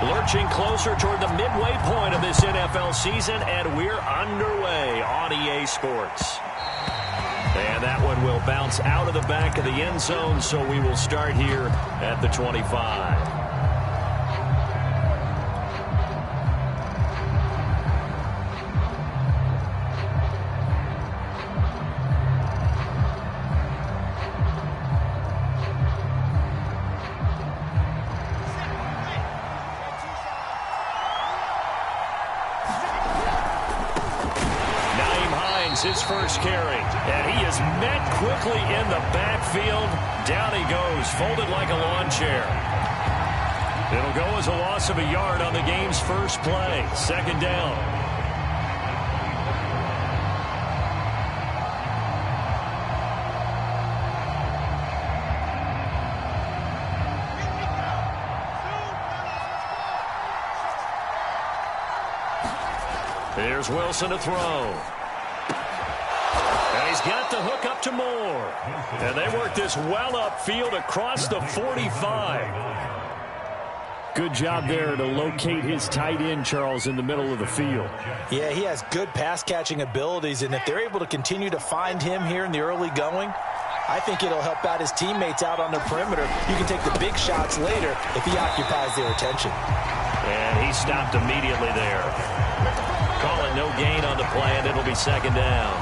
Lurching closer toward the midway point of this NFL season, and we're underway on EA Sports. And that one will bounce out of the back of the end zone, so we will start here at the 25. His first carry, and he is met quickly in the backfield. Down he goes, folded like a lawn chair. It'll go as a loss of a yard on the game's first play. Second down. Here's Wilson to throw. He's got the hook up to Moore. And they work this well upfield across the 45. Good job there to locate his tight end, Charles, in the middle of the field. Yeah, he has good pass-catching abilities, and if they're able to continue to find him here in the early going, I think it'll help out his teammates out on the perimeter. You can take the big shots later if he occupies their attention. And he stopped immediately there. Calling no gain on the play, and it'll be second down.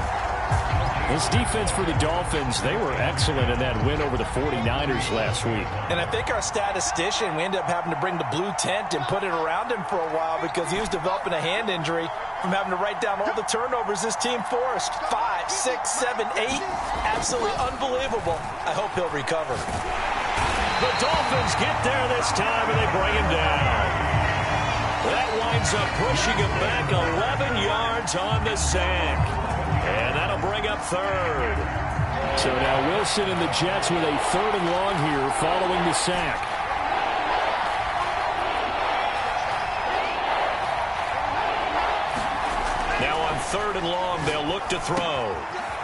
This defense for the Dolphins, they were excellent in that win over the 49ers last week. And I think our statistician, we ended up having to bring the blue tent and put it around him for a while because he was developing a hand injury from having to write down all the turnovers this team forced. 5, 6, 7, 8. Absolutely unbelievable. I hope he'll recover. The Dolphins get there this time, and they bring him down. That winds up pushing him back 11 yards on the sack. And that'll bring up third. So now Wilson and the Jets with a third and long here following the sack. Now on third and long, they'll look to throw.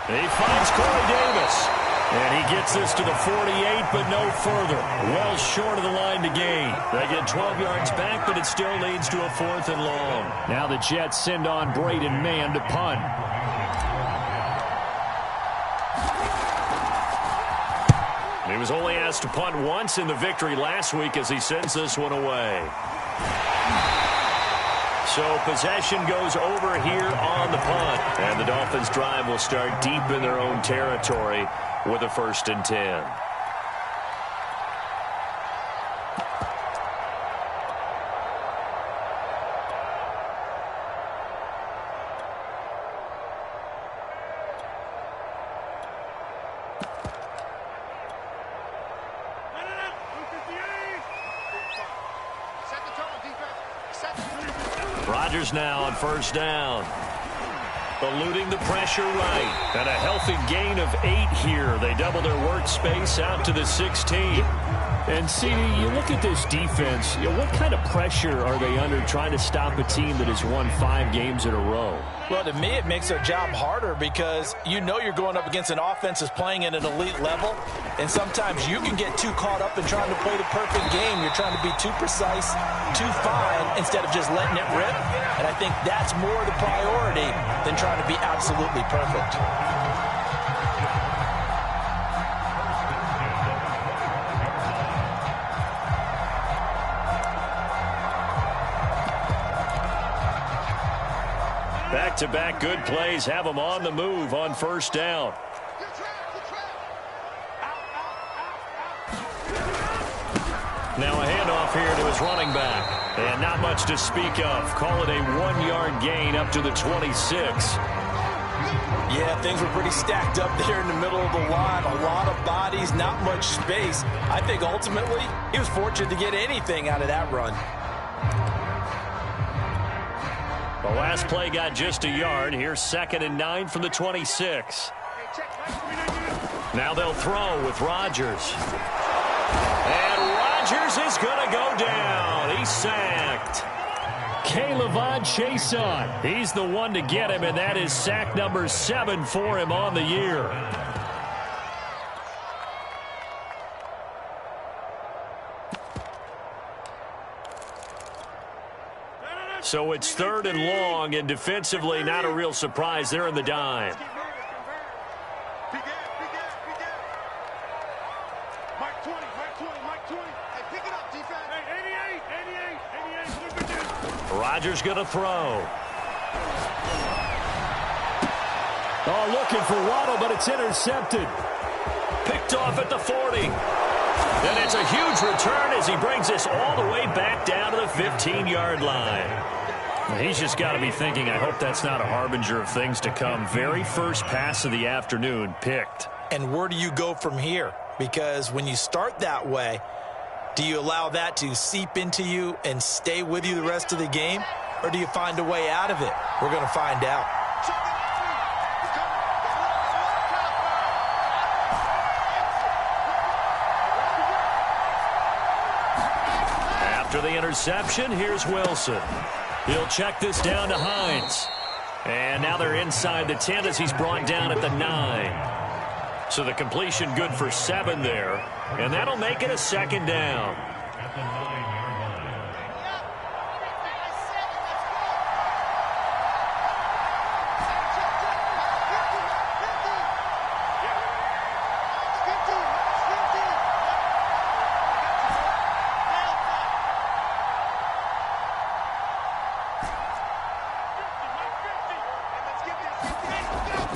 He finds Corey Davis. And he gets this to the 48, but no further. Well short of the line to gain. They get 12 yards back, but it still leads to a fourth and long. Now the Jets send on Braden Mann to punt. He was only asked to punt once in the victory last week as he sends this one away. So possession goes over here on the punt. And the Dolphins' drive will start deep in their own territory with a 1st and 10. Rodgers now on first down. Eluding the pressure right. And a healthy gain of 8 here. They double their workspace out to the 16. And, CD, you look at this defense, what kind of pressure are they under trying to stop a team that has won 5 games in a row? Well, to me, it makes their job harder because you know you're going up against an offense that's playing at an elite level, and sometimes you can get too caught up in trying to play the perfect game. You're trying to be too precise, too fine, instead of just letting it rip, and I think that's more the priority than trying to be absolutely perfect. Back-to-back good plays have them on the move on first down. Now a handoff here to his running back. And not much to speak of. Call it a 1-yard gain up to the 26. Yeah, things were pretty stacked up there in the middle of the line. A lot of bodies, not much space. I think ultimately he was fortunate to get anything out of that run. The last play got just a yard. Here's 2nd and 9 from the 26. Now they'll throw with Rodgers. And Rodgers is going to go down. He's sacked. K'Lavon Chaisson. He's the one to get him, and that is sack number 7 for him on the year. So it's 3rd and long, and defensively not a real surprise. They're in the dime. Rodgers going to throw. Oh, looking for Waddle, but it's intercepted. Picked off at the 40. And it's a huge return as he brings this all the way back down to the 15-yard line. He's just got to be thinking, I hope that's not a harbinger of things to come. Very first pass of the afternoon picked. And where do you go from here? Because when you start that way, do you allow that to seep into you and stay with you the rest of the game? Or do you find a way out of it? We're going to find out. After the interception, here's Wilson. He'll check this down to Hines. And now they're inside the 10 as he's brought down at the 9. So the completion good for 7 there. And that'll make it a 2nd down.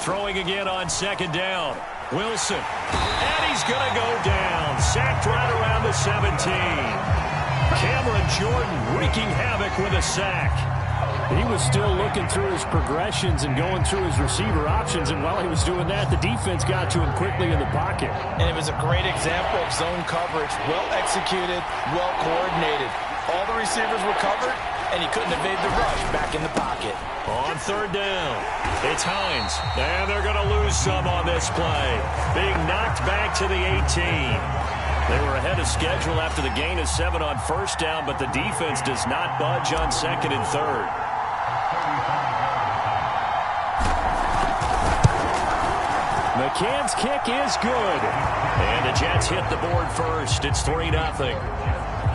Throwing again on 2nd down. Wilson. And he's going to go down. Sacked right around the 17. Cameron Jordan wreaking havoc with a sack. He was still looking through his progressions and going through his receiver options, and while he was doing that, the defense got to him quickly in the pocket. And it was a great example of zone coverage. Well executed, well coordinated. All the receivers were covered, and he couldn't evade the rush back in the pocket. On 3rd down, it's Hines. And they're going to lose some on this play. Being knocked back to the 18. They were ahead of schedule after the gain of 7 on 1st down, but the defense does not budge on 2nd and 3rd. McCann's kick is good. And the Jets hit the board first. It's 3-0.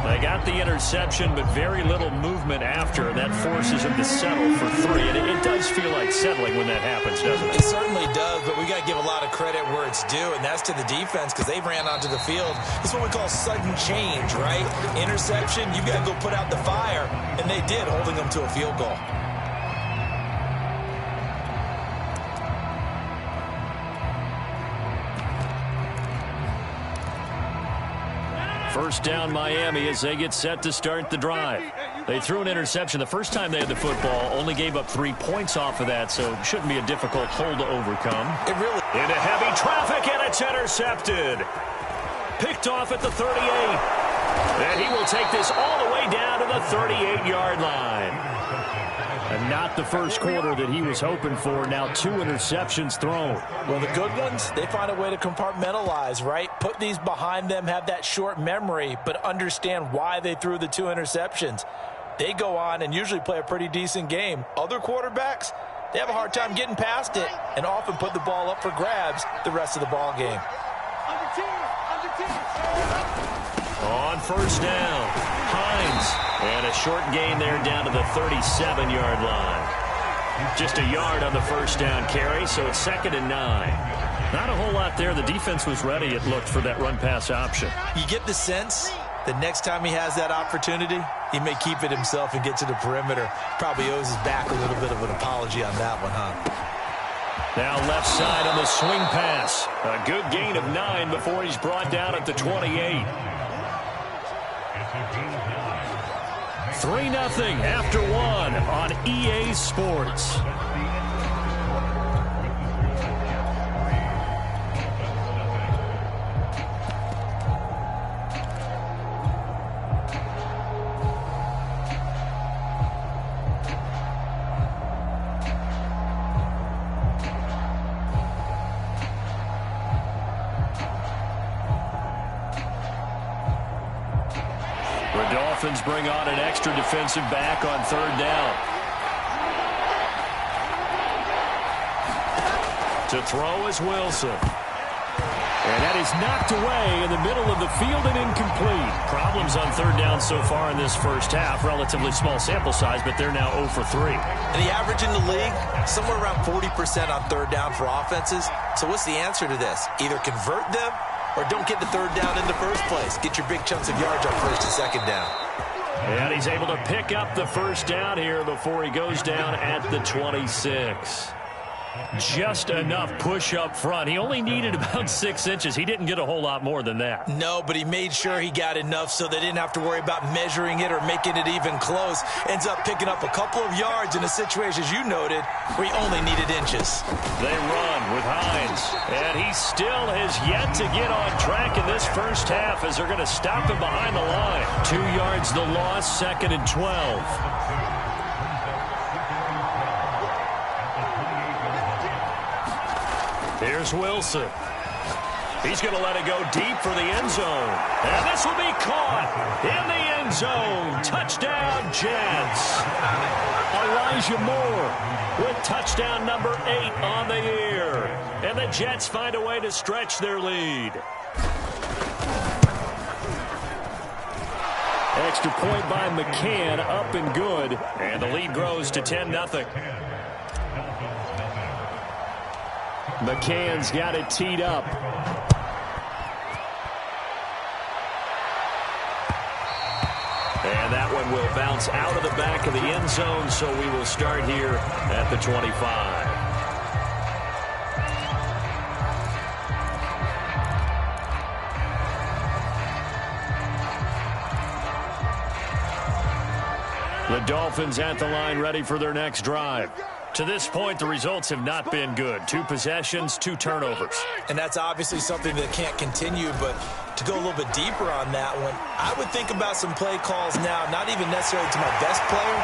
They got the interception, but very little movement after, and that forces them to settle for 3. And it does feel like settling when that happens, doesn't it? It certainly does, but we got to give a lot of credit where it's due, and that's to the defense because they ran onto the field. It's what we call sudden change, right? Interception, you got to go put out the fire, and they did, holding them to a field goal. First down Miami as they get set to start the drive. They threw an interception the first time they had the football, only gave up 3 points off of that, so it shouldn't be a difficult hole to overcome. It really into heavy traffic, and it's intercepted. Picked off at the 38. And he will take this all the way down to the 38-yard line. And not the first quarter that he was hoping for. Now 2 interceptions thrown. Well, the good ones, they find a way to compartmentalize, right? Put these behind them, have that short memory, but understand why they threw the 2 interceptions. They go on and usually play a pretty decent game. Other quarterbacks, they have a hard time getting past it and often put the ball up for grabs the rest of the ball game. On 1st down, Hines. And a short gain there down to the 37-yard line. Just a yard on the 1st down carry, so it's 2nd and 9. Not a whole lot there. The defense was ready, it looked, for that run-pass option. You get the sense that next time he has that opportunity, he may keep it himself and get to the perimeter. Probably owes his back a little bit of an apology on that one, huh? Now left side on the swing pass. A good gain of 9 before he's brought down at the 28. 3-0 after 1 on EA Sports. Dolphins bring on an extra defensive back on 3rd down. To throw is Wilson. And that is knocked away in the middle of the field and incomplete. Problems on third down so far in this first half. Relatively small sample size, but they're now 0 for 3. And the average in the league, somewhere around 40% on third down for offenses. So what's the answer to this? Either convert them or don't get the third down in the first place. Get your big chunks of yards on first and second down. And he's able to pick up the first down here before he goes down at the 26. Just enough push up front. He only needed about 6 inches. He didn't get a whole lot more than that. No, but he made sure he got enough so they didn't have to worry about measuring it or making it even close. Ends up picking up a couple of yards in a situation, as you noted, where he only needed inches. They run with Hines. And he still has yet to get on track in this first half as they're going to stop him behind the line. 2 yards the loss, 2nd and 12. Here's Wilson. He's going to let it go deep for the end zone. And this will be caught in the end zone. Touchdown, Jets. Elijah Moore with touchdown number 8 on the year. And the Jets find a way to stretch their lead. Extra point by McCann, up and good. And the lead grows to 10-0. McCann's got it teed up. And that one will bounce out of the back of the end zone, so we will start here at the 25. The Dolphins at the line, ready for their next drive. To this point, the results have not been good. 2 possessions, 2 turnovers. And that's obviously something that can't continue, but to go a little bit deeper on that one, I would think about some play calls now, not even necessarily to my best player,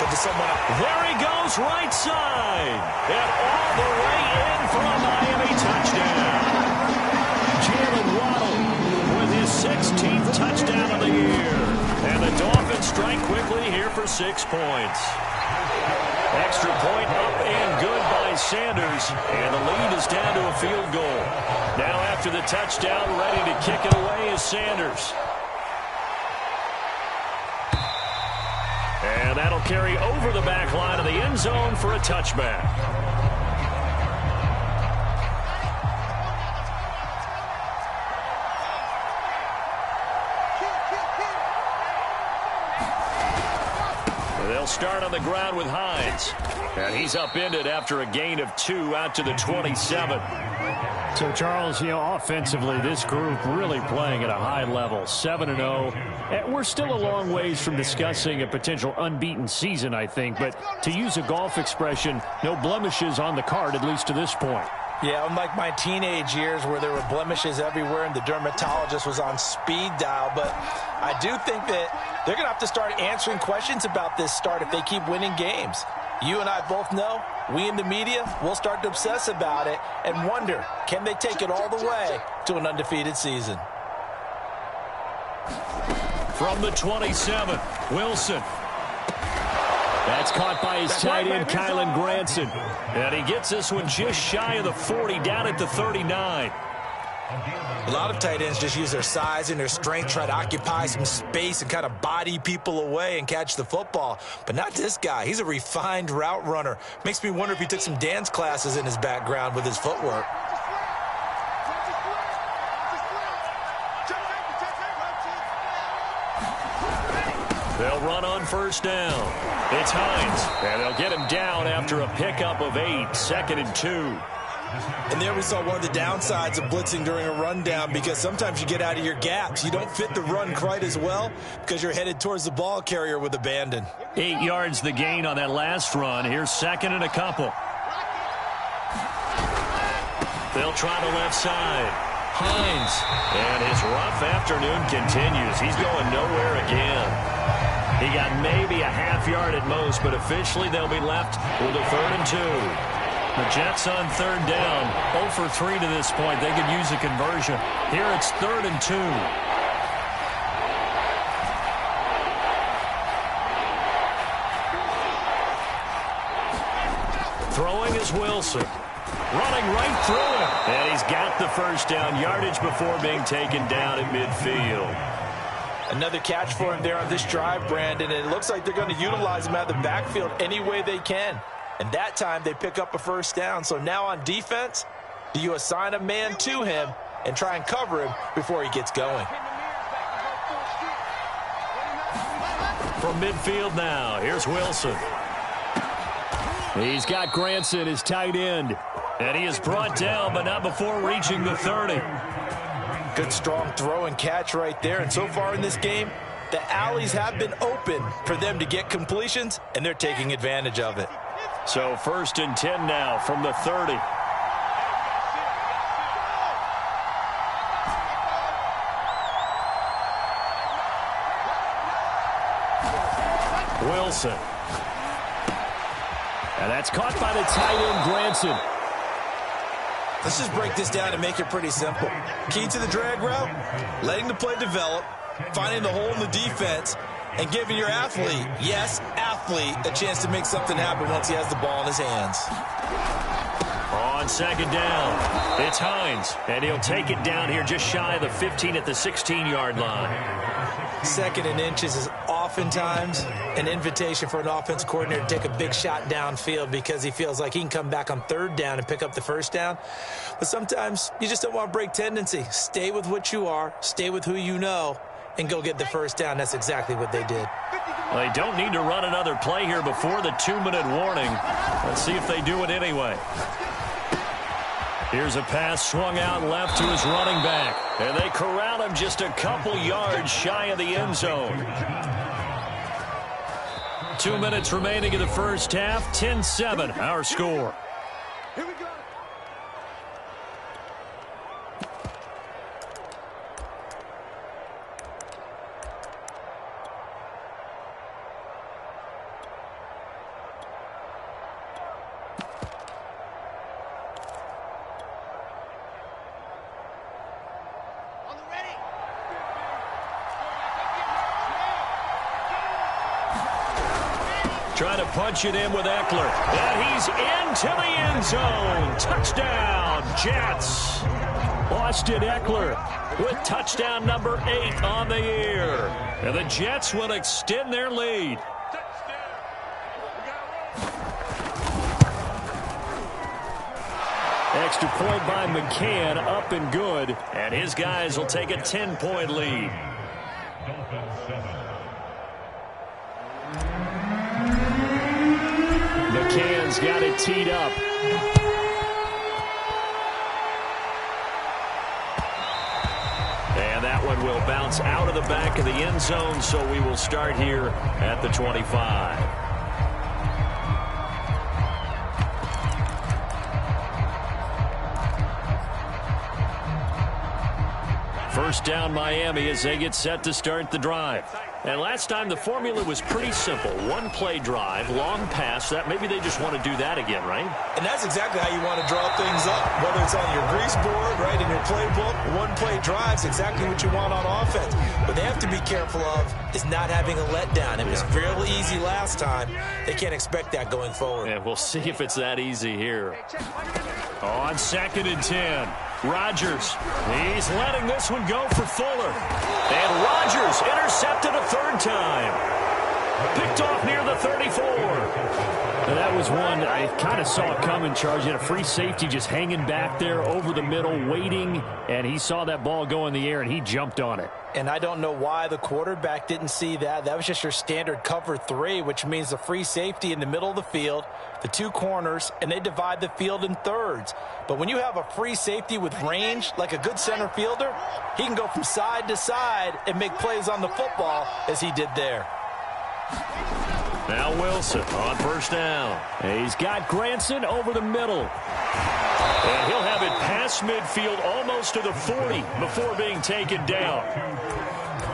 but to someone else. There he goes, right side. And all the way in for a Miami touchdown. Jalen Waddle with his 16th touchdown of the year. And the Dolphins strike quickly here for 6 points. Extra point up and good by Sanders. And the lead is down to a field goal. Now after the touchdown, ready to kick it away is Sanders. And that'll carry over the back line of the end zone for a touchback. They'll start on the ground with Hines. And he's upended after a gain of 2 out to the 27. So, Charles, offensively, this group really playing at a high level, 7-0. And we're still a long ways from discussing a potential unbeaten season, I think. But to use a golf expression, no blemishes on the card, at least to this point. Yeah, unlike my teenage years where there were blemishes everywhere and the dermatologist was on speed dial. But I do think that they're going to have to start answering questions about this start if they keep winning games. You and I both know, we in the media, will start to obsess about it and wonder, can they take it all the way to an undefeated season? From the 27, Wilson. That's caught by his tight end, Kylen Granson. And he gets this one just shy of the 40, down at the 39. A lot of tight ends just use their size and their strength, try to occupy some space and kind of body people away and catch the football. But not this guy. He's a refined route runner. Makes me wonder if he took some dance classes in his background with his footwork. They'll run on first down. It's Hines, and they'll get him down after a pickup of 8, 2nd and 2. And there we saw one of the downsides of blitzing during a rundown, because sometimes you get out of your gaps. You don't fit the run quite as well because you're headed towards the ball carrier with abandon. 8 yards the gain on that last run. Here's 2nd and a couple. They'll try the left side. Hines, and his rough afternoon continues. He's going nowhere again. He got maybe a half yard at most, but officially they'll be left with a 3rd and 2. The Jets on 3rd down, 0 for 3 to this point. They could use a conversion. Here it's 3rd and 2. Throwing is Wilson. running right through him. And he's got the first down, yardage before being taken down at midfield. Another catch for him there on this drive, Brandon, and it looks like they're going to utilize him out of the backfield any way they can. And that time they pick up a first down. So now on defense, do you assign a man to him and try and cover him before he gets going? From midfield now, here's Wilson. He's got Granson, his tight end. And he is brought down, but not before reaching the 30. Good strong throw and catch right there. And so far in this game, the alleys have been open for them to get completions, and they're taking advantage of it. So 1st and 10 now from the 30. Wilson. And that's caught by the tight end, Granson. Let's just break this down and make it pretty simple. Key to the drag route, letting the play develop, finding the hole in the defense, and giving your athlete, yes, athlete, a chance to make something happen once he has the ball in his hands. On 2nd down, it's Hines, and he'll take it down here just shy of the 15 at the 16-yard line. 2nd and inches is oftentimes an invitation for an offense coordinator to take a big shot downfield because he feels like he can come back on 3rd down and pick up the first down. But sometimes you just don't want to break tendency. Stay with what you are, stay with who you know, and go get the first down. That's exactly what they did. Well, they don't need to run another play here before the 2-minute warning. Let's see if they do it anyway. Here's a pass swung out left to his running back. And they corral him just a couple yards shy of the end zone. 2 minutes remaining in the first half. 10-7, our score. Here we go. Trying to punch it in with Eckler. And he's into the end zone. Touchdown, Jets. Austin Eckler with touchdown number 8 on the year. And the Jets will extend their lead. Extra point by McCann, up and good. And his guys will take a 10-point lead. McCann's got it teed up. And that one will bounce out of the back of the end zone, so we will start here at the 25. First down, Miami, as they get set to start the drive. And last time the formula was pretty simple. One-play drive, long pass. That maybe they just want to do that again, right? And that's exactly how you want to draw things up. Whether it's on your grease board, right, in your playbook, one-play drive's exactly what you want on offense. What they have to be careful of is not having a letdown. It was fairly easy last time. They can't expect that going forward. And we'll see if it's that easy here. On 2nd and 10. Rodgers, he's letting this one go for Fuller. And Rodgers intercepted a 3rd time. Picked off near the 34. And that was one I kind of saw coming, Charles. You had a free safety just hanging back there over the middle, waiting, and he saw that ball go in the air, and he jumped on it. And I don't know why the quarterback didn't see that. That was just your standard cover 3, which means the free safety in the middle of the field, the 2 corners, and they divide the field in thirds. But when you have a free safety with range, like a good center fielder, he can go from side to side and make plays on the football as he did there. Now Wilson on 1st down. He's got Granson over the middle. And he'll have it past midfield almost to the 40 before being taken down.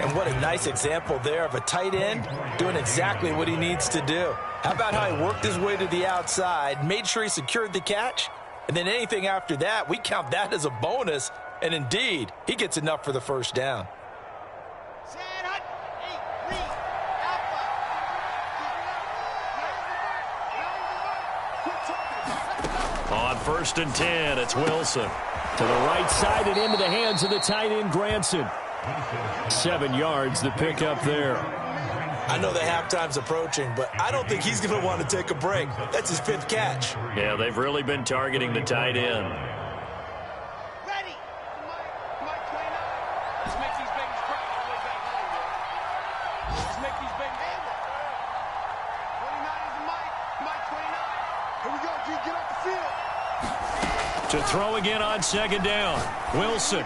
And what a nice example there of a tight end doing exactly what he needs to do. How about how he worked his way to the outside, made sure he secured the catch, and then anything after that, we count that as a bonus. And indeed, he gets enough for the first down. On 1st and 10, it's Wilson. To the right side and into the hands of the tight end, Granson. 7 yards, the pickup there. I know the halftime's approaching, but I don't think he's going to want to take a break. That's his 5th catch. Yeah, they've really been targeting the tight end. Ready. Mike 29. Let's make these babies cry all the way back home, man. Let's make these babies. 29 is Mike 29. Here we go, G. Get off the field. To throw again on 2nd down. Wilson.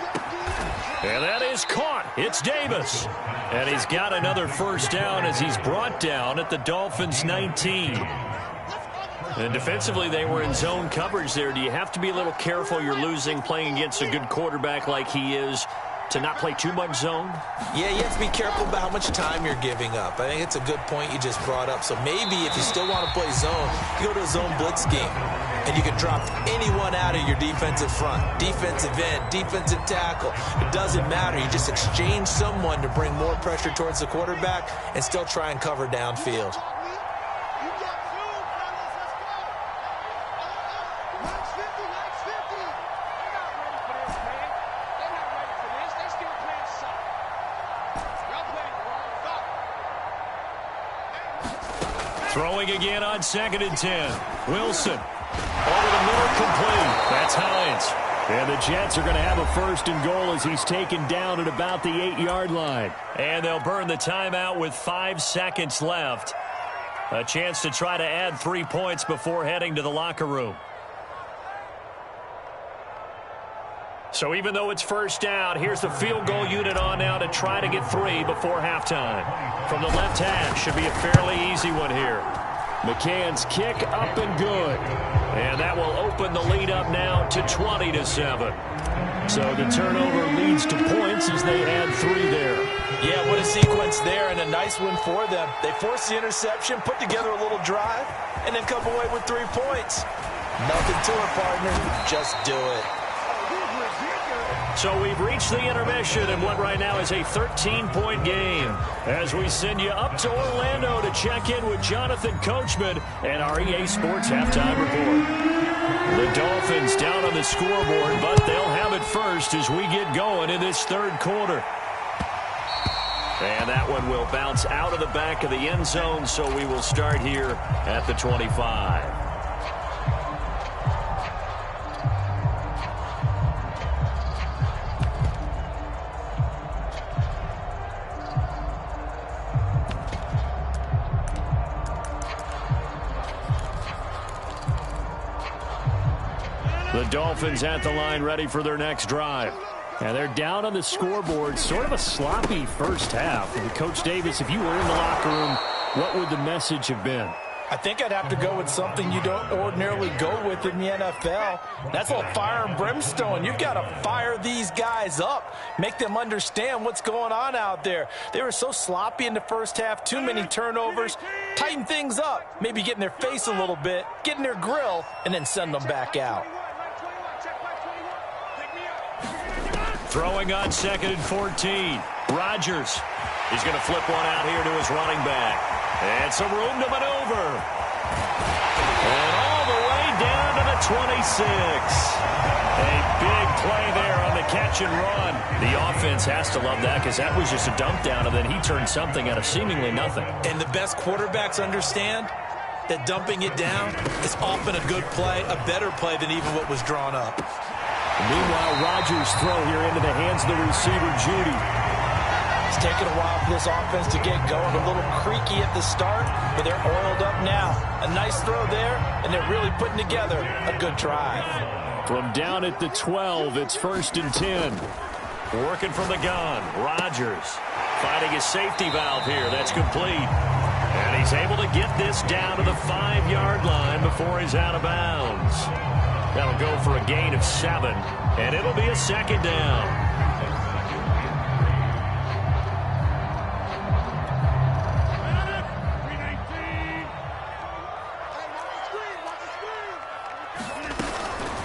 And that is caught. It's Davis. And he's got another 1st down as he's brought down at the Dolphins' 19. And defensively, they were in zone coverage there. Do you have to be a little careful? You're losing playing against a good quarterback like he is to not play too much zone? Yeah, you have to be careful about how much time you're giving up. I think it's a good point you just brought up. So maybe if you still want to play zone, you go to a zone blitz scheme. And you can drop anyone out of your defensive front, defensive end, defensive tackle. It doesn't matter. You just exchange someone to bring more pressure towards the quarterback and still try and cover downfield. Throwing again on 2nd and 10. Wilson. Over the middle, complete. That's Hines. And the Jets are going to have a 1st and goal as he's taken down at about the 8-yard line. And they'll burn the timeout with 5 seconds left. A chance to try to add 3 points before heading to the locker room. So even though it's 1st down, here's the field goal unit on now to try to get 3 before halftime. From the left hash, should be a fairly easy one here. McCann's kick up and good. And that will open the lead up now to 20-7. So the turnover leads to points as they add 3 there. Yeah, what a sequence there and a nice one for them. They forced the interception, put together a little drive, and then come away with 3 points. Nothing to it, partner. Just do it. So we've reached the intermission in what right now is a 13-point game as we send you up to Orlando to check in with Jonathan Coachman and our EA Sports Halftime Report. The Dolphins down on the scoreboard, but they'll have it first as we get going in this 3rd quarter. And that one will bounce out of the back of the end zone, so we will start here at the 25. The Dolphins at the line ready for their next drive. And they're down on the scoreboard. Sort of a sloppy 1st half. And Coach Davis, if you were in the locker room, what would the message have been? I think I'd have to go with something you don't ordinarily go with in the NFL. That's a little fire and brimstone. You've got to fire these guys up, make them understand what's going on out there. They were so sloppy in the 1st half, too many turnovers. Tighten things up, maybe get in their face a little bit, get in their grill, and then send them back out. Throwing on 2nd and 14. Rodgers. He's going to flip one out here to his running back. And some room to maneuver. And all the way down to the 26. A big play there on the catch and run. The offense has to love that because that was just a dump down, and then he turned something out of seemingly nothing. And the best quarterbacks understand that dumping it down is often a good play, a better play than even what was drawn up. Meanwhile, Rodgers' throw here into the hands of the receiver, Judy. It's taken a while for this offense to get going. A little creaky at the start, but they're oiled up now. A nice throw there, and they're really putting together a good drive. From down at the 12, it's 1st and 10. Working from the gun, Rodgers finding his safety valve here. That's complete. And he's able to get this down to the 5-yard line before he's out of bounds. That'll go for a gain of 7, and it'll be a 2nd down.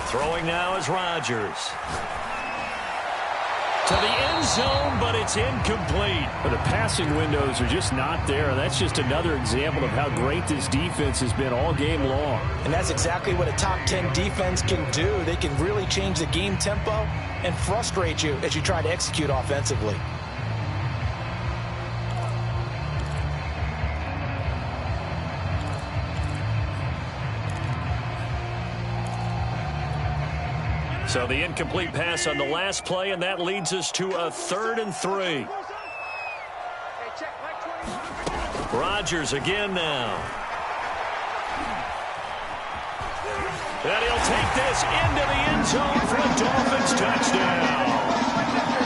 Throwing now is Rodgers. To the end zone, but it's incomplete. But the passing windows are just not there. That's just another example of how great this defense has been all game long. And that's exactly what a top 10 defense can do. They can really change the game tempo and frustrate you as you try to execute offensively. So the incomplete pass on the last play, and that leads us to a 3rd and 3. Rodgers again now. And he'll take this into the end zone for a Dolphins touchdown.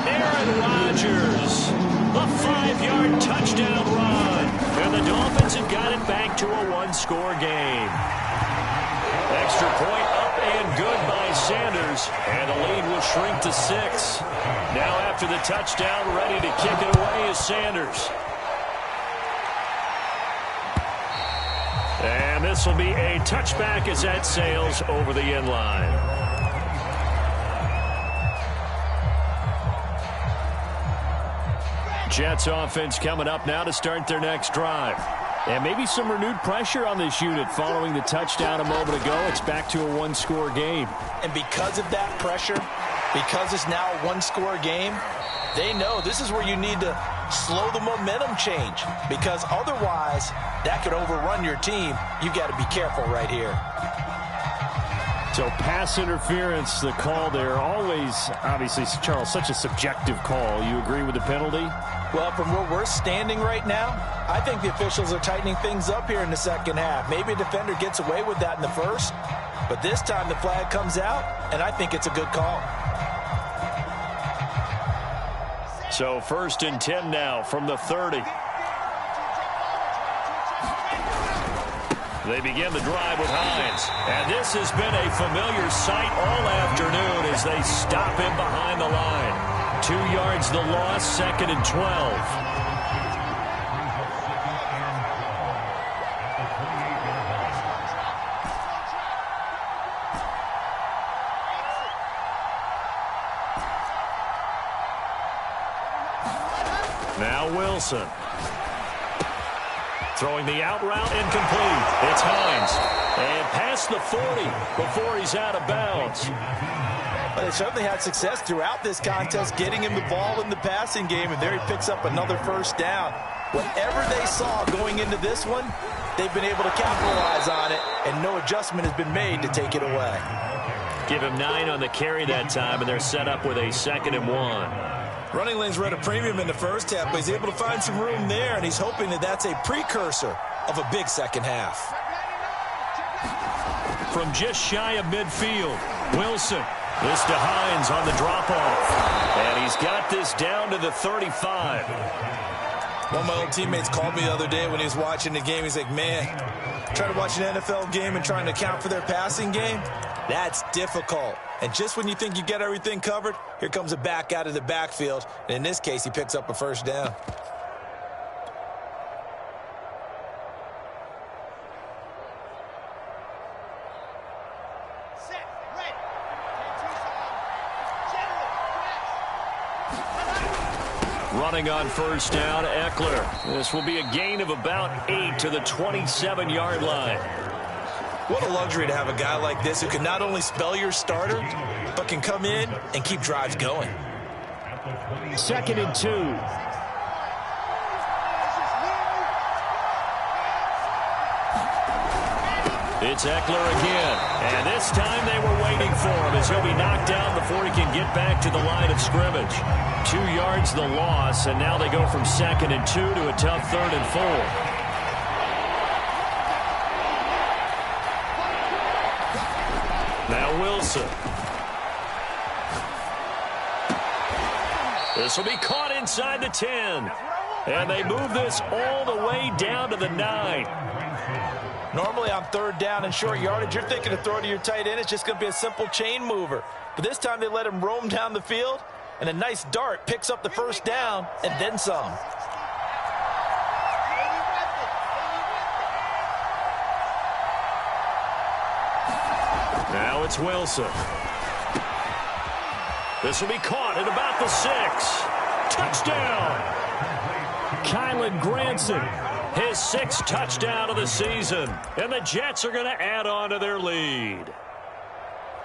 Aaron Rodgers, a 5-yard touchdown run. And the Dolphins have got it back to a 1-score game. Extra point up and good by Sanders. And the lead will shrink to 6. Now after the touchdown, ready to kick it away is Sanders. And this will be a touchback as that sails over the end line. Jets offense coming up now to start their next drive. And maybe some renewed pressure on this unit following the touchdown a moment ago. It's back to a 1-score game. And because of that pressure, because it's now a 1-score game, they know this is where you need to slow the momentum change, because otherwise that could overrun your team. You've got to be careful right here. So pass interference, the call there, always, obviously, Charles, such a subjective call. You agree with the penalty? Well, from where we're standing right now, I think the officials are tightening things up here in the second half. Maybe a defender gets away with that in the first, but this time the flag comes out, and I think it's a good call. So 1st and 10 now from the 30. They begin the drive with Hines. And this has been a familiar sight all afternoon as they stop him behind the line. 2 yards the loss, 2nd and 12. Now Wilson. Throwing the out route incomplete. It's Hines. And past the 40 before he's out of bounds. But they certainly had success throughout this contest getting him the ball in the passing game, and there he picks up another 1st down. Whatever they saw going into this one, they've been able to capitalize on it, and no adjustment has been made to take it away. Give him 9 on the carry that time, and they're set up with a 2nd and 1. Running lanes were at a premium in the first half, but he's able to find some room there, and he's hoping that that's a precursor of a big second half. From just shy of midfield, Wilson. This to Hines on the drop-off. And he's got this down to the 35. One of my old teammates called me the other day when he was watching the game. He's like, man, trying to watch an NFL game and trying to account for their passing game? That's difficult. And just when you think you get everything covered, here comes a back out of the backfield. And in this case, he picks up a 1st down. Running on 1st down, Eckler. This will be a gain of about 8 to the 27-yard line. What a luxury to have a guy like this who can not only spell your starter, but can come in and keep drives going. 2nd and 2. It's Eckler again. And this time they were waiting for him as he'll be knocked down before he can get back to the line of scrimmage. 2 yards the loss, and now they go from 2nd and 2 to a tough 3rd and 4. Now Wilson. This will be caught inside the 10. And they move this all the way down to the 9. Normally on 3rd down and short yardage, you're thinking to throw to your tight end. It's just going to be a simple chain mover. But this time they let him roam down the field, and a nice dart picks up the 1st down and then some. Now it's Wilson. This will be caught at about the 6. Touchdown! Kylan Granson, his 6th touchdown of the season. And the Jets are going to add on to their lead.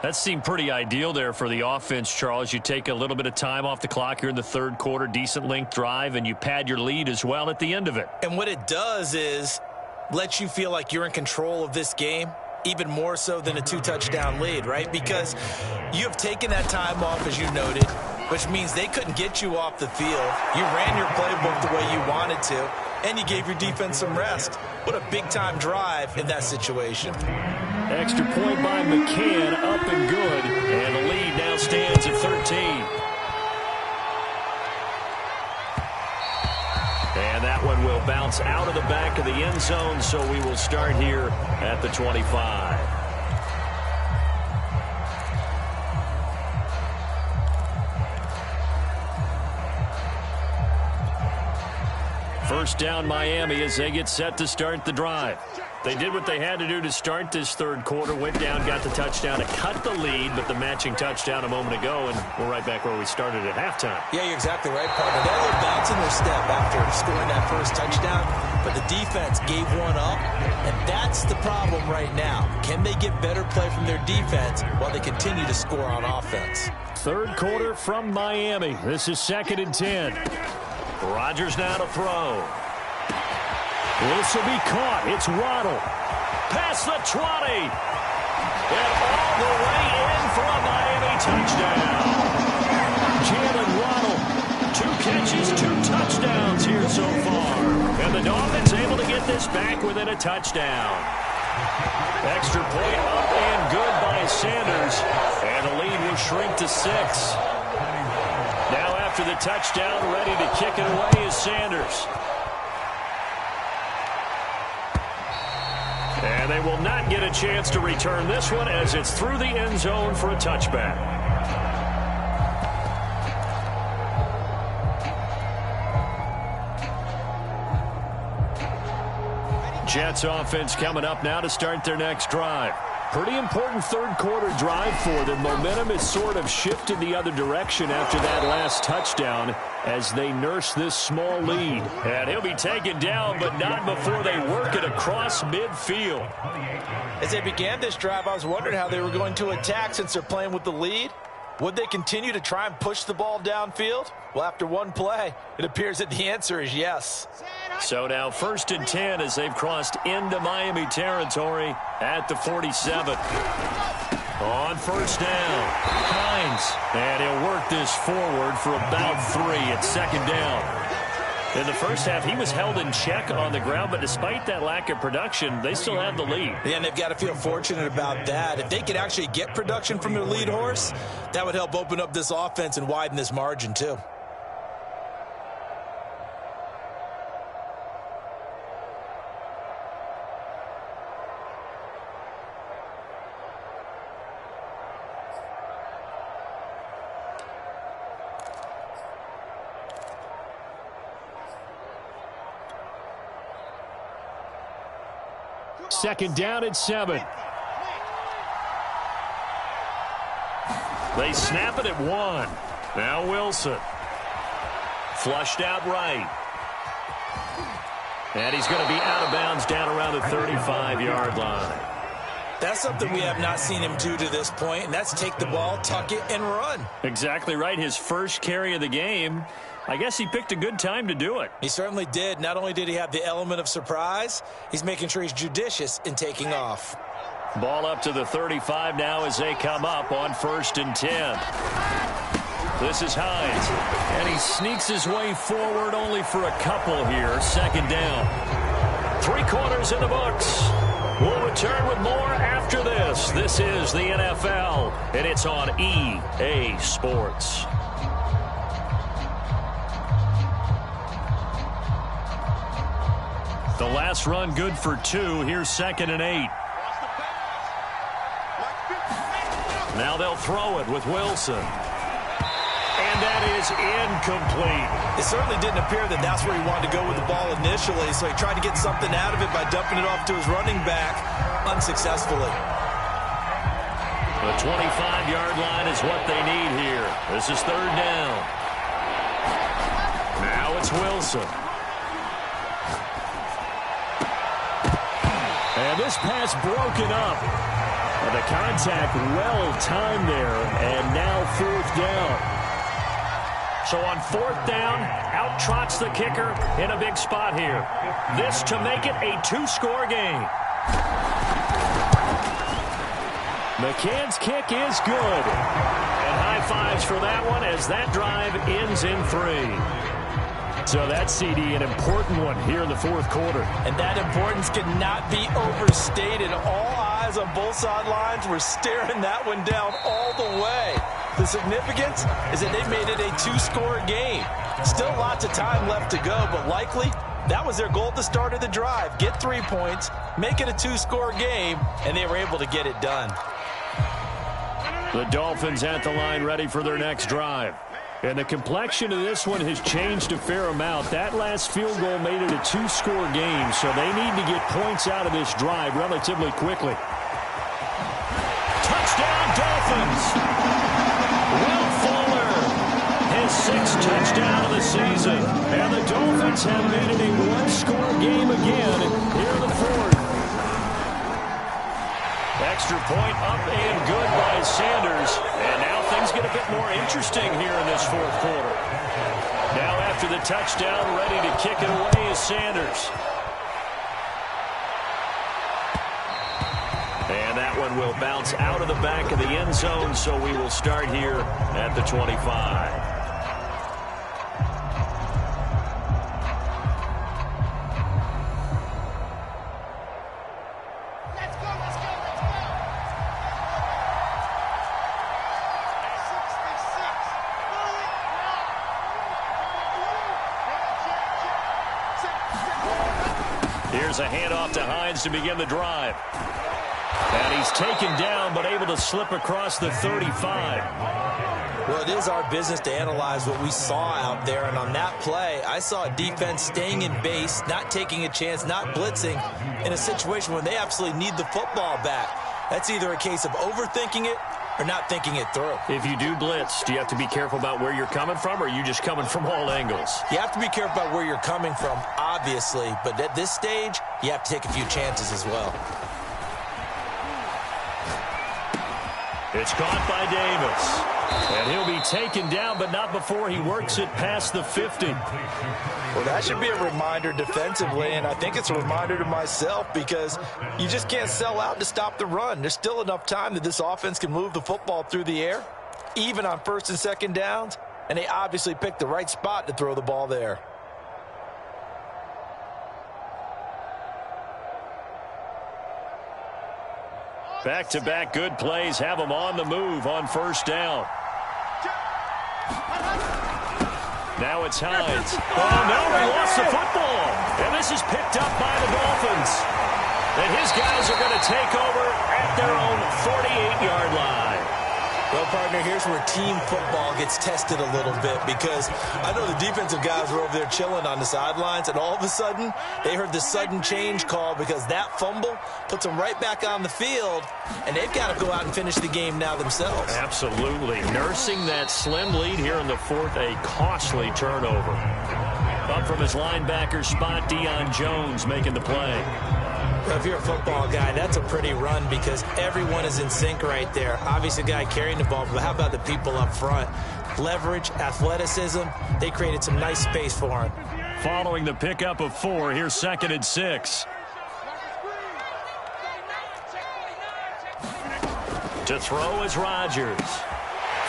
That seemed pretty ideal there for the offense, Charles. You take a little bit of time off the clock here in the third quarter, decent length drive, and you pad your lead as well at the end of it. And what it does is lets you feel like you're in control of this game, even more so than a 2-touchdown lead, right? Because you have taken that time off, as you noted, which means they couldn't get you off the field. You ran your playbook the way you wanted to, and you gave your defense some rest. What a big-time drive in that situation. Extra point by McCann, up and good, and the lead now stands at 13. And that one will bounce out of the back of the end zone, so we will start here at the 25. First down Miami as they get set to start the drive. They did what they had to do to start this third quarter, went down, got the touchdown to cut the lead, but the matching touchdown a moment ago, and we're right back where we started at halftime. Yeah, you're exactly right, partner. They were bouncing their step after scoring that first touchdown, but the defense gave one up, and that's the problem right now. Can they get better play from their defense while they continue to score on offense? Third quarter from Miami. This is 2nd and 10. Rodgers now to throw. This will be caught. It's Waddle. Past the 20. And all the way in for a Miami touchdown. Jalen Waddle. 2 catches, 2 touchdowns here so far. And the Dolphins able to get this back within a touchdown. Extra point up and good by Sanders. And the lead will shrink to 6. Now after the touchdown, ready to kick it away is Sanders. And they will not get a chance to return this one as it's through the end zone for a touchback. Jets offense coming up now to start their next drive. Pretty important third quarter drive for them. Momentum has sort of shifted the other direction after that last touchdown as they nurse this small lead. And he'll be taken down, but not before they work it across midfield. As they began this drive, I was wondering how they were going to attack since they're playing with the lead. Would they continue to try and push the ball downfield? Well, after one play, it appears that the answer is yes. So now 1st and 10 as they've crossed into Miami territory at the 47. On first down, Hines. And he'll work this forward for about 3 at 2nd down. In the first half, he was held in check on the ground, but despite that lack of production, they still have the lead. Yeah, and they've got to feel fortunate about that. If they could actually get production from their lead horse, that would help open up this offense and widen this margin too. Second down at 7. They snap it at 1. Now Wilson. Flushed out right. And he's going to be out of bounds down around the 35-yard line. That's something we have not seen him do to this point, and that's take the ball, tuck it, and run. Exactly right. His first carry of the game. I guess he picked a good time to do it. He certainly did. Not only did he have the element of surprise, he's making sure he's judicious in taking off. Ball up to the 35 now as they come up on 1st and 10. This is Hines. And he sneaks his way forward only for a couple here. 2nd down. 3 quarters in the books. We'll return with more after this. This is the NFL, and it's on EA Sports. The last run good for 2. Here's 2nd and 8. Now they'll throw it with Wilson. And that is incomplete. It certainly didn't appear that that's where he wanted to go with the ball initially, so he tried to get something out of it by dumping it off to his running back unsuccessfully. The 25-yard line is what they need here. This is third down. Now it's Wilson. And this pass broken up. And the contact well timed there, and now fourth down. So on fourth down, out trots the kicker in a big spot here. This to make it a two-score game. McCann's kick is good. And high fives for that one as that drive ends in 3. So that's, CD, an important one here in the fourth quarter. And that importance cannot be overstated. All eyes on both sidelines were staring that one down all the way. The significance is that they made it a two-score game. Still lots of time left to go, but likely that was their goal at the start of the drive. Get 3 points, make it a two-score game, and they were able to get it done. The Dolphins at the line ready for their next drive. And the complexion of this one has changed a fair amount. That last field goal made it a two-score game, so they need to get points out of this drive relatively quickly. Touchdown, Dolphins! Will Fuller, his 6th touchdown of the season. And the Dolphins have made it a one-score game again here in the fourth. Extra point up and good by Sanders. And now things get a bit more interesting here in this fourth quarter. Now after the touchdown, ready to kick it away is Sanders. And that one will bounce out of the back of the end zone, so we will start here at the 25. Here's a handoff to Hines to begin the drive. And he's taken down, but able to slip across the 35. Well, it is our business to analyze what we saw out there, and on that play, I saw a defense staying in base, not taking a chance, not blitzing, in a situation where they absolutely need the football back. That's either a case of overthinking it or not thinking it through. If you do blitz, do you have to be careful about where you're coming from, or are you just coming from all angles? You have to be careful about where you're coming from, obviously, but at this stage, you have to take a few chances as well. It's caught by Davis. And he'll be taken down, but not before he works it past the 50. Well, that should be a reminder defensively, and I think it's a reminder to myself because you just can't sell out to stop the run. There's still enough time that this offense can move the football through the air, even on first and second downs, and they obviously picked the right spot to throw the ball there. Back-to-back good plays have them on the move on first down. Now it's Hines. Oh, no, he lost the football. And this is picked up by the Dolphins. And his guys are going to take over at their own 48-yard line. Well, partner, here's where team football gets tested a little bit because I know the defensive guys were over there chilling on the sidelines, and all of a sudden, they heard the sudden change call because that fumble puts them right back on the field, and they've got to go out and finish the game now themselves. Absolutely. Nursing that slim lead here in the fourth, a costly turnover. Up from his linebacker spot, Deion Jones making the play. If you're a football guy, that's a pretty run because everyone is in sync right there. Obviously, the guy carrying the ball, but how about the people up front? Leverage, athleticism, they created some nice space for him. Following the pickup of 4, here's 2nd and 6. To throw is Rodgers.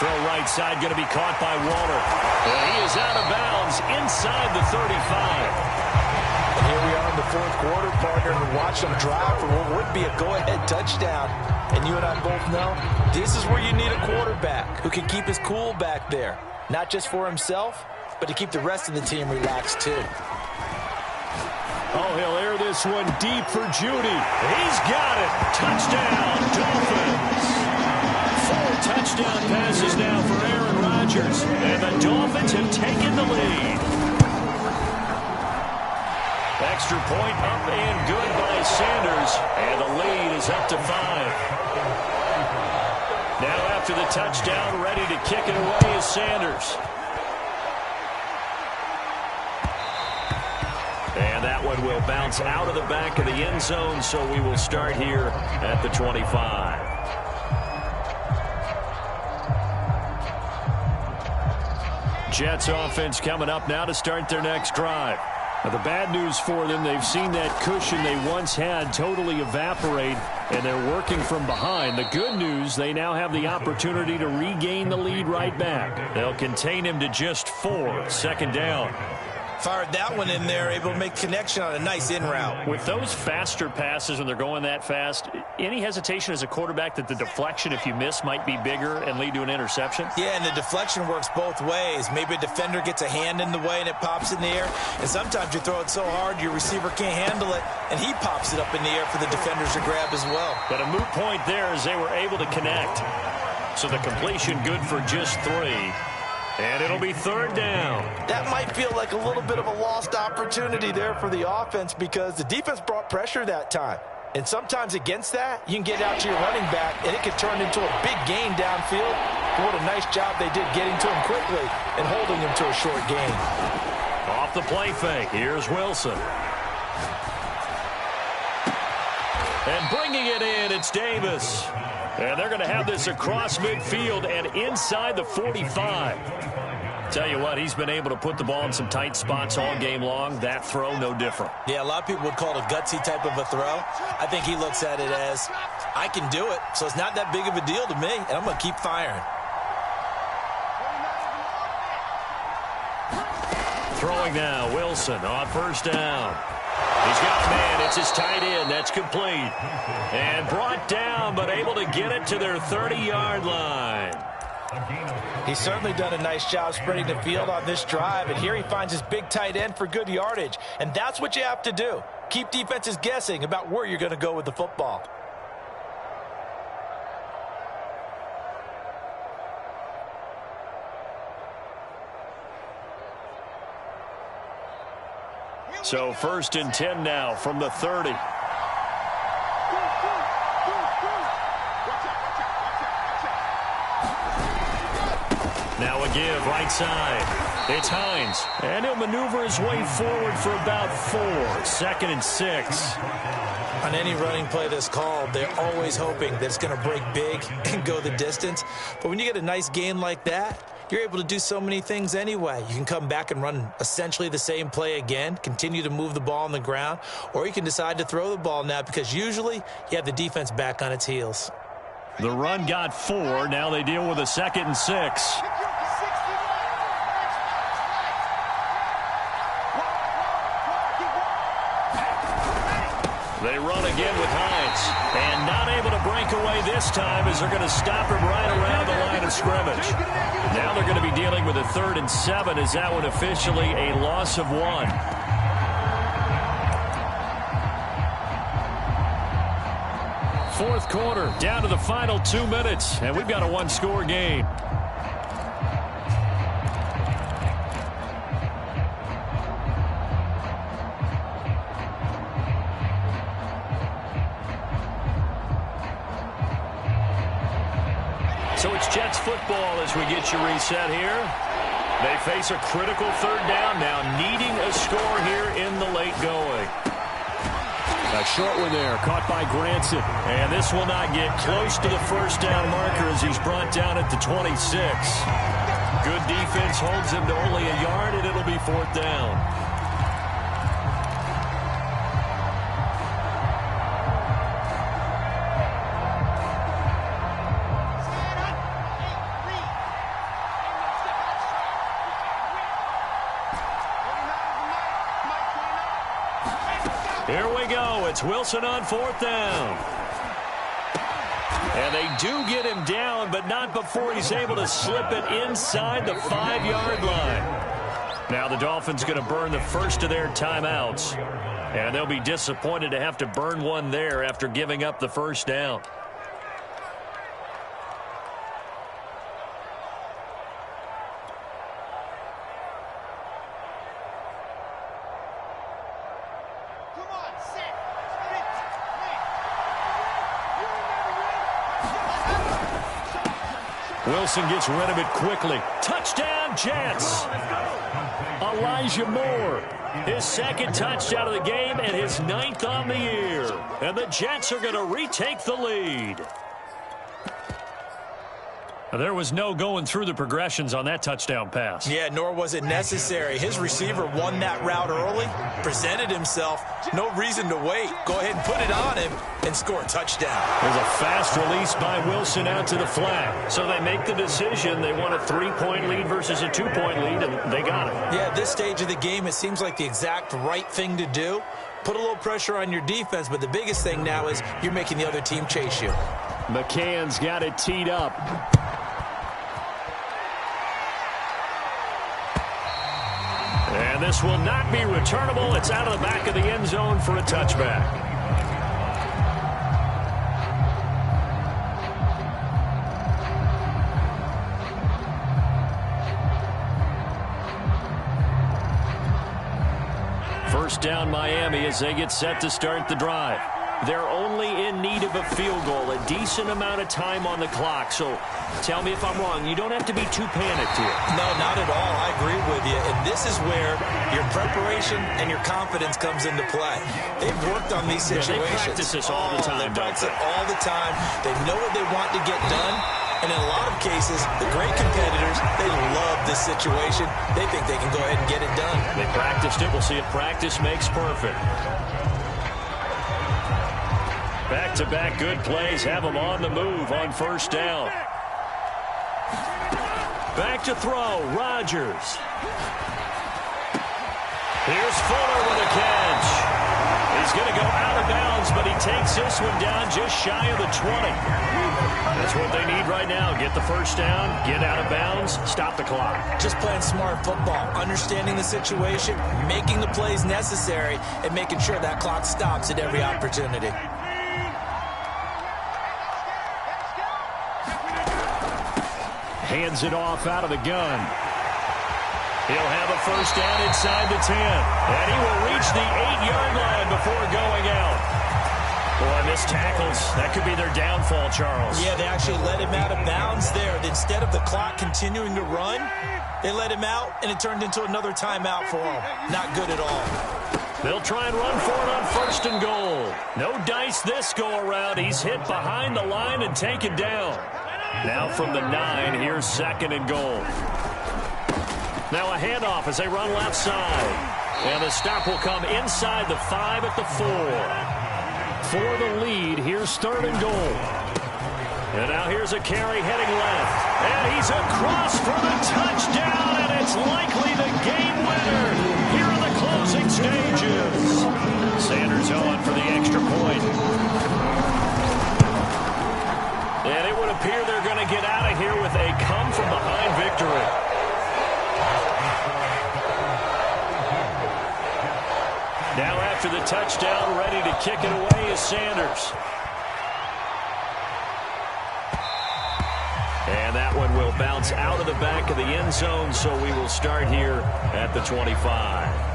Throw right side, going to be caught by Waller. And he is out of bounds inside the 35. And here we are in the fourth quarter, partner, and watch them drive for what would be a go-ahead touchdown. And you and I both know this is where you need a quarterback who can keep his cool back there. Not just for himself, but to keep the rest of the team relaxed too. Oh, he'll air this one deep for Judy. He's got it. Touchdown, Dolphins. 4 touchdown passes now for Aaron Rodgers. And the Dolphins have taken the lead. Extra point up and good by Sanders. And the lead is up to 5. after the touchdown, ready to kick it away is Sanders. And that one will bounce out of the back of the end zone, so we will start here at the 25. Jets offense coming up now to start their next drive. Now, the bad news for them, they've seen that cushion they once had totally evaporate, and they're working from behind. The good news, they now have the opportunity to regain the lead right back. They'll contain him to just 4, second down. Fired that one in there, able to make connection on a nice in route. With those faster passes when they're going that fast, any hesitation as a quarterback that the deflection, if you miss, might be bigger and lead to an interception? Yeah, and the deflection works both ways. Maybe a defender gets a hand in the way and it pops in the air. And sometimes you throw it so hard your receiver can't handle it, and he pops it up in the air for the defenders to grab as well. But a moot point there as they were able to connect. So the completion good for just 3. And it'll be third down. That might feel like a little bit of a lost opportunity there for the offense because the defense brought pressure that time. And sometimes against that, you can get out to your running back, and it could turn into a big gain downfield. What a nice job they did getting to him quickly and holding him to a short gain. Off the play fake, here's Wilson. And bringing it in, it's Davis. And they're going to have this across midfield and inside the 45. Tell you what, he's been able to put the ball in some tight spots all game long. That throw, no different. Yeah, a lot of people would call it a gutsy type of a throw. I think he looks at it as, I can do it, so it's not that big of a deal to me, and I'm going to keep firing. Throwing now, Wilson on first down. He's got a man. It's his tight end. That's complete. And brought down, but able to get it to their 30-yard line. He's certainly done a nice job spreading the field on this drive, and here he finds his big tight end for good yardage. And that's what you have to do. Keep defenses guessing about where you're going to go with the football. So 1st and 10 now from the 30. Now a give, right side. It's Hines. And he'll maneuver his way forward for about 4. 2nd and 6. On any running play that's called, they're always hoping that it's going to break big and go the distance. But when you get a nice gain like that, you're able to do so many things anyway. You can come back and run essentially the same play again, continue to move the ball on the ground, or you can decide to throw the ball now because usually you have the defense back on its heels. The run got 4. Now they deal with a 2nd and 6. They run again with Hines. And not able to break away this time as they're going to stop him right around the line of scrimmage. Now they're going to be dealing with a 3rd and 7 as that one officially a loss of 1. Fourth quarter, down to the final 2 minutes, and we've got a 1-score game. So it's Jets football as we get you reset here. They face a critical 3rd down now, needing a score here in the late going. A short one there, caught by Granson. And this will not get close to the first down marker as he's brought down at the 26. Good defense holds him to only a yard, and it'll be 4th down. Here we go. It's Wilson on 4th down. And they do get him down, but not before he's able to slip it inside the 5-yard line. Now the Dolphins going to burn the first of their timeouts. And they'll be disappointed to have to burn one there after giving up the first down. Wilson gets rid of it quickly. Touchdown, Jets. Elijah Moore, his second touchdown of the game and his 9th on the year. And the Jets are going to retake the lead. There was no going through the progressions on that touchdown pass. Yeah, nor was it necessary. His receiver won that route early, presented himself. No reason to wait. Go ahead and put it on him and score a touchdown. There's a fast release by Wilson out to the flat. So they make the decision. They want a 3-point lead versus a 2-point lead, and they got it. Yeah, at this stage of the game, it seems like the exact right thing to do. Put a little pressure on your defense, but the biggest thing now is you're making the other team chase you. McCann's got it teed up. And this will not be returnable. It's out of the back of the end zone for a touchback. First down, Miami, as they get set to start the drive. They're only in need of a field goal, a decent amount of time on the clock. So tell me if I'm wrong. You don't have to be too panicked here. No, not at all. I agree with you. And this is where your preparation and your confidence comes into play. They've worked on these situations. They practice this all the time. They practice it all the time. They know what they want to get done. And in a lot of cases, the great competitors, they love this situation. They think they can go ahead and get it done. They practiced it. We'll see if practice makes perfect. Back-to-back good plays have them on the move on first down. Back to throw, Rodgers. Here's Fuller with a catch. He's going to go out of bounds, but he takes this one down just shy of the 20. That's what they need right now. Get the first down, get out of bounds, stop the clock. Just playing smart football, understanding the situation, making the plays necessary, and making sure that clock stops at every opportunity. Hands it off out of the gun. He'll have a first down inside the 10. And he will reach the 8-yard line before going out. Boy, missed tackles. That could be their downfall, Charles. Yeah, they actually let him out of bounds there. Instead of the clock continuing to run, they let him out, and it turned into another timeout for him. Not good at all. They'll try and run for it on first and goal. No dice this go-around. He's hit behind the line and taken down. Now from the 9, here's second and goal. Now a handoff as they run left side. And the stop will come inside the 5 at the 4. For the lead, here's third and goal. And now here's a carry heading left. And he's across for the touchdown, and it's likely the game winner here in the closing stages. Sanders on for the extra point. And it would appear they're going to get out of here with a come-from-behind victory. Now after the touchdown, ready to kick it away is Sanders. And that one will bounce out of the back of the end zone, so we will start here at the 25.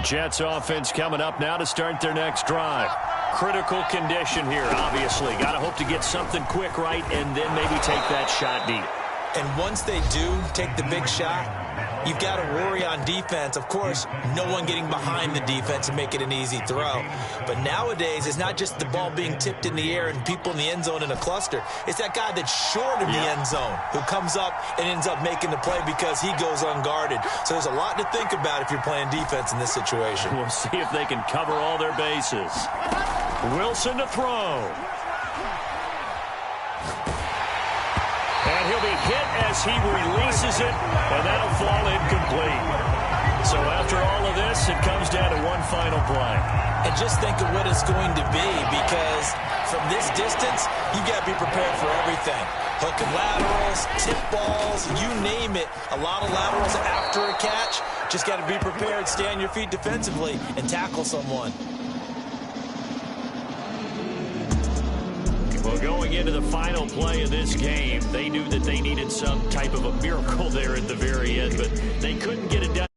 Jets offense coming up now to start their next drive. Critical condition here, obviously. Got to hope to get something quick right and then maybe take that shot deep. And once they do take the big shot, you've got to worry on defense. Of course, no one getting behind the defense and make it an easy throw. But nowadays, it's not just the ball being tipped in the air and people in the end zone in a cluster. It's that guy that's short of the end zone who comes up and ends up making the play because he goes unguarded. So there's a lot to think about if you're playing defense in this situation. We'll see if they can cover all their bases. Wilson to throw. And he'll be hit as he releases it, and that'll fall incomplete. So after all of this, it comes down to one final play. And just think of what it's going to be, because from this distance, you've got to be prepared for everything. Hook and laterals, tip balls, you name it. A lot of laterals after a catch. Just got to be prepared, stay on your feet defensively, and tackle someone. going into the final play of this game. They knew that they needed some type of a miracle there at the very end, but they couldn't get it done.